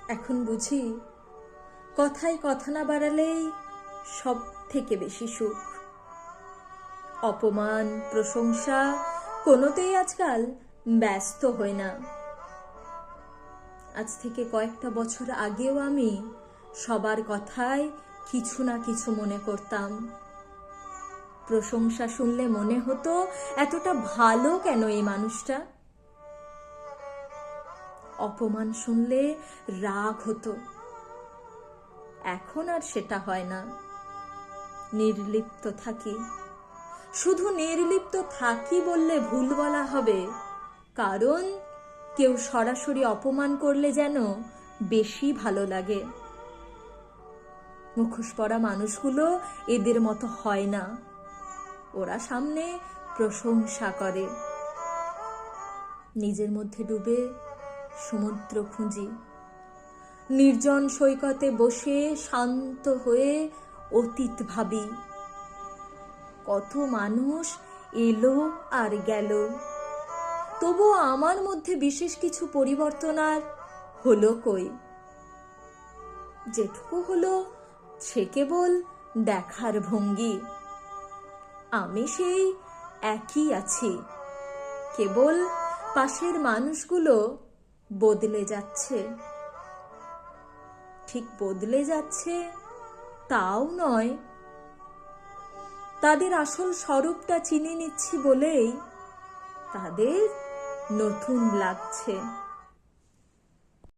এখন বুঝি কথায় কথা না বাড়ালেই সব থেকে বেশি সুখ। অপমান প্রশংসা কোনোতেই আজকাল ব্যস্ত হই না। আজ থেকে কয়েকটা বছর আগেও আমি সবার কথায় কিছু না কিছু মনে করতাম। প্রশংসা শুনলে মনে হতো এতটা ভালো কেন এই মানুষটা। অপমান শুনলে রাগ হতো। এখন আর সেটা হয় না। নির্লিপ্ত থাকি। শুধু নির্লিপ্ত থাকি বললে ভুল বলা হবে, কারণ কেউ সরাসরি অপমান করলে যেন বেশি ভালো লাগে। মুখোশ পরা মানুষগুলো এদের মতো হয় না। ওরা সামনে প্রশংসা করে। নিজের মধ্যে ডুবে সমুদ্র খুঁজি। নির্জন সৈকতে বসে শান্ত হয়ে অতীত ভাবি। কত মানুষ এলো আর গেল, তবুও আমার মধ্যে বিশেষ কিছু পরিবর্তন আর হলো কই? যেটুকু হলো সে কেবল দেখার ভঙ্গি। আমি সেই একই আছি, কেবল পাশের মানুষগুলো বদলে যাচ্ছে। ঠিক বদলে যাচ্ছে তাও নয়, তাদের আসল স্বরূপটা চিনে নিচ্ছি বলেই তাদের নতুন লাগছে।